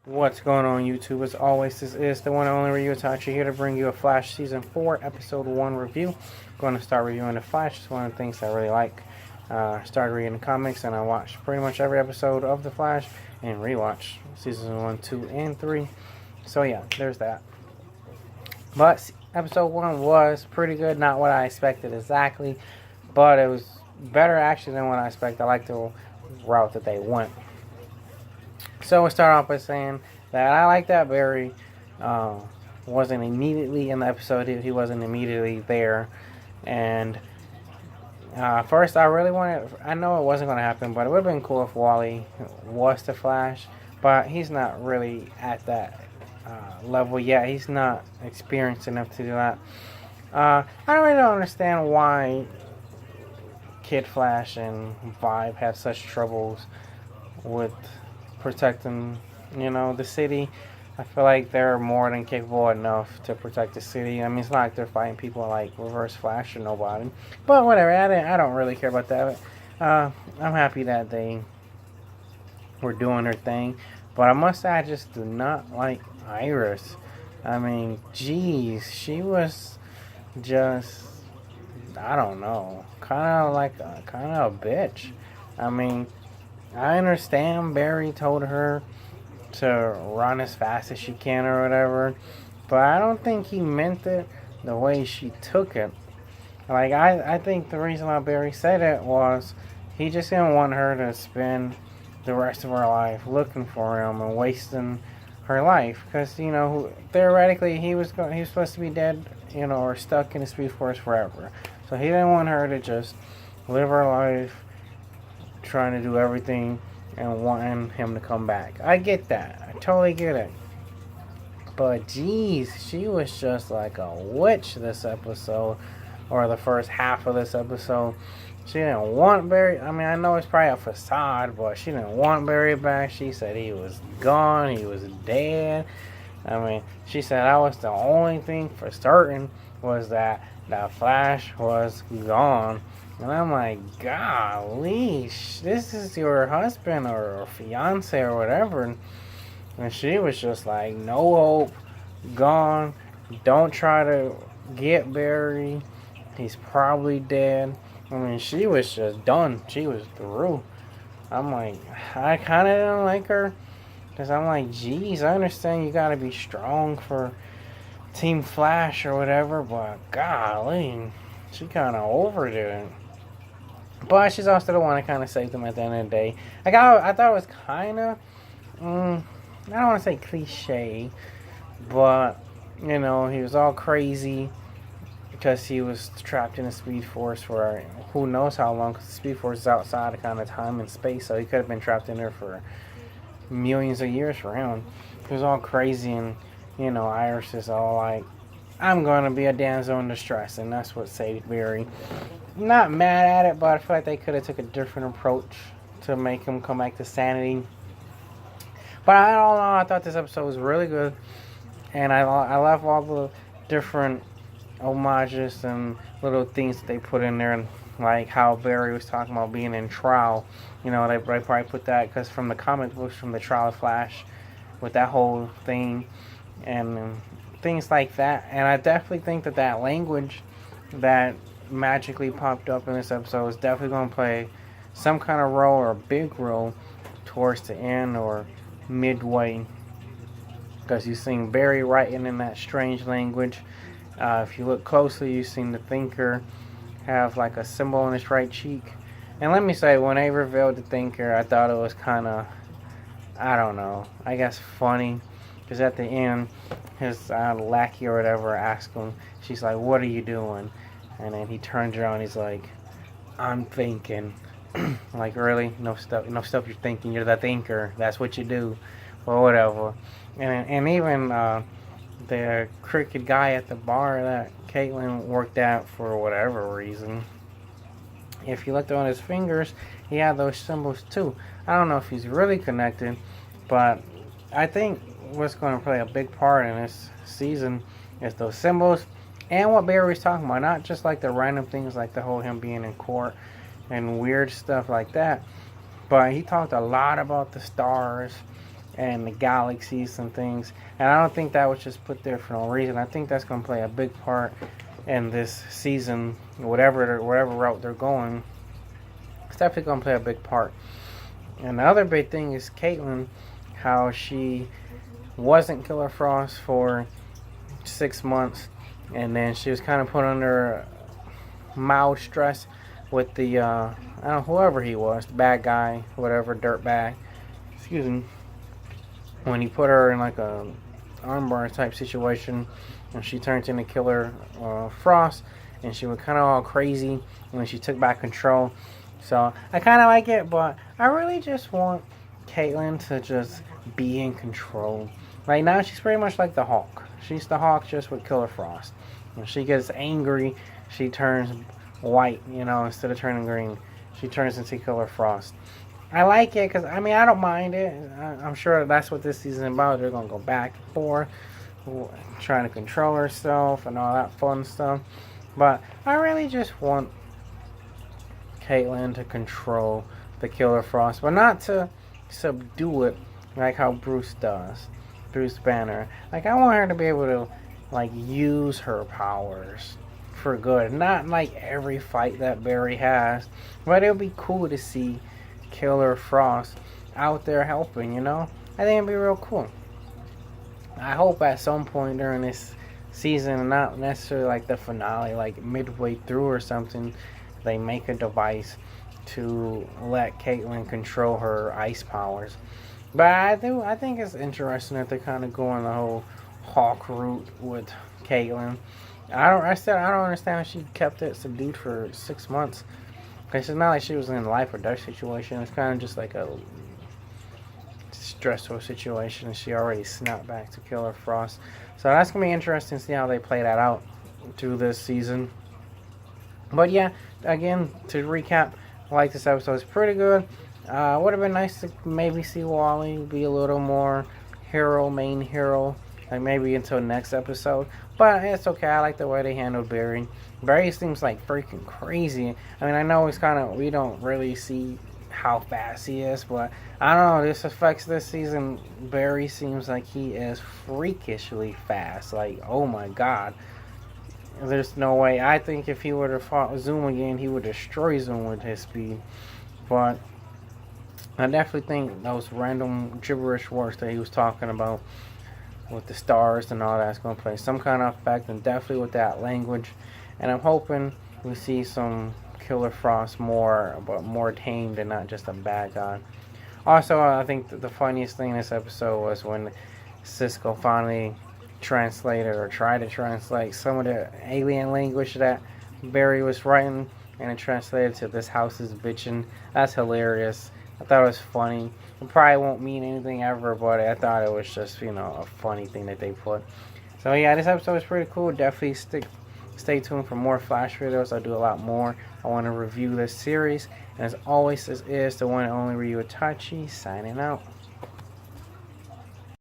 What's going on, YouTube? As always, this is the one and only review Tachi here to bring you a Flash Season 4 Episode 1 review. I'm going to start reviewing the Flash. It's one of the things I really like. I started reading the comics and I watched pretty much every episode of the Flash and rewatched Seasons 1, 2, and 3. So yeah, there's that. But Episode 1 was pretty good. Not what I expected exactly, but it was better actually than what I expected. I like the route that they went. So we'll start off by saying that I like that Barry wasn't immediately in the episode. He wasn't immediately there. And first, I really wanted... I know it wasn't going to happen, but it would have been cool if Wally was the Flash. But he's not really at that level yet. He's not experienced enough to do that. I really don't understand why Kid Flash and Vibe have such troubles with protecting, the city. I feel like they're more than capable enough to protect the city. I mean, it's not like they're fighting people like Reverse Flash or nobody. But whatever, I don't really care about that. I'm happy that they were doing their thing. But I must say, I just do not like Iris. I mean, geez, she was just, I don't know, kind of a bitch. I mean, I understand Barry told her to run as fast as she can or whatever, but I don't think he meant it the way she took it. Like, I think the reason why Barry said it was he just didn't want her to spend the rest of her life looking for him and wasting her life. Because, theoretically he was supposed to be dead, or stuck in the Speed Force forever. So he didn't want her to just live her life trying to do everything and wanting him to come back. I get that. I totally get it. But geez, she was just like a witch this episode, or the first half of this episode. She didn't want Barry. I mean, I know it's probably a facade, but she didn't want Barry back. She said he was gone. He was dead. I mean, she said that was the only thing for certain, was that Flash was gone. And I'm like, golly, this is your husband or fiance or whatever. And she was just like, no hope, gone. Don't try to get Barry. He's probably dead. I mean, she was just done. She was through. I'm like, I kind of didn't like her. Because I'm like, geez, I understand you got to be strong for Team Flash or whatever. But golly, she kind of overdid it. But she's also the one that kind of saved him at the end of the day. I thought it was kind of, I don't want to say cliche, but, he was all crazy because he was trapped in the Speed Force for who knows how long, because the Speed Force is outside of kind of time and space, so he could have been trapped in there for millions of years for him. He was all crazy, and, Iris is all like, I'm going to be a damsel in distress, and that's what saved Barry. Not mad at it, but I feel like they could have took a different approach to make him come back to sanity. But I don't know, I thought this episode was really good, and I love all the different homages and little things that they put in there, and like how Barry was talking about being in trial. They probably put that because from the comic books, from the Trial of Flash, with that whole thing, and things like that. And I definitely think that language that magically popped up in this episode is definitely going to play some kind of role, or a big role, towards the end or midway, because you've seen Barry writing in that strange language. If you look closely, you've seen the Thinker have like a symbol on his right cheek. And let me say, when they revealed the Thinker, I thought it was kind of, I don't know, I guess funny, because at the end his lackey or whatever asked him, she's like, what are you doing? And then he turns around, he's like, I'm thinking. Like, really? No stuff you're thinking. You're the thinker. That's what you do. Or whatever. And even the crooked guy at the bar that Caitlin worked at for whatever reason, if you looked on his fingers, he had those symbols too. I don't know if he's really connected, but I think what's going to play a big part in this season is those symbols. And what Barry was talking about, not just like the random things like the whole him being in court and weird stuff like that, but he talked a lot about the stars and the galaxies and things. And I don't think that was just put there for no reason. I think that's going to play a big part in this season, whatever route they're going. It's definitely going to play a big part. And the other big thing is Caitlyn, how she wasn't Killer Frost for 6 months, and then she was kind of put under mild stress with the I don't know, whoever he was, the bad guy, whatever, dirtbag, excuse me, when he put her in like a armbar type situation, and she turned into Killer Frost, and she was kind of all crazy when she took back control. So I kind of like it, but I really just want Caitlyn to just be in control. Right now, she's pretty much like the Hulk. She's the Hulk just with Killer Frost. When she gets angry, she turns white, instead of turning green. She turns into Killer Frost. I like it because, I don't mind it. I'm sure that's what this season is about. They're going to go back and forth, trying to control herself and all that fun stuff. But I really just want Caitlyn to control the Killer Frost, but not to subdue it like how Bruce does. Bruce Banner. Like, I want her to be able to, use her powers for good. Not like every fight that Barry has. But it would be cool to see Killer Frost out there helping, I think it'd be real cool. I hope at some point during this season, not necessarily like the finale, like midway through or something, they make a device to let Caitlyn control her ice powers. But I think it's interesting that they're kind of going the whole Hawk route with Caitlyn. I don't understand how she kept it subdued for 6 months. Because it's not like she was in a life or death situation. It's kind of just like a stressful situation. And she already snapped back to Killer Frost. So that's going to be interesting to see how they play that out through this season. But yeah, again, to recap, I like this episode. It's pretty good. Would have been nice to maybe see Wally be a little more main hero, like maybe until next episode. But it's okay. I like the way they handled Barry. Barry seems like freaking crazy. I know it's we don't really see how fast he is, but I don't know. This affects this season. Barry seems like he is freakishly fast. Like, oh my god. There's no way. I think if he would have fought Zoom again, he would destroy Zoom with his speed. But I definitely think those random gibberish words that he was talking about with the stars and all that's going to play some kind of effect, and definitely with that language. And I'm hoping we see some Killer Frost but more tamed and not just a bad guy. Also, I think the funniest thing in this episode was when Cisco finally translated or tried to translate some of the alien language that Barry was writing, and it translated to "this house is bitchin'." That's hilarious. I thought it was funny. It probably won't mean anything ever, but I thought it was just, a funny thing that they put. So yeah, this episode was pretty cool. Definitely stay tuned for more Flash videos. I'll do a lot more. I want to review this series. And as always, this is the one and only Ryu Itachi, signing out.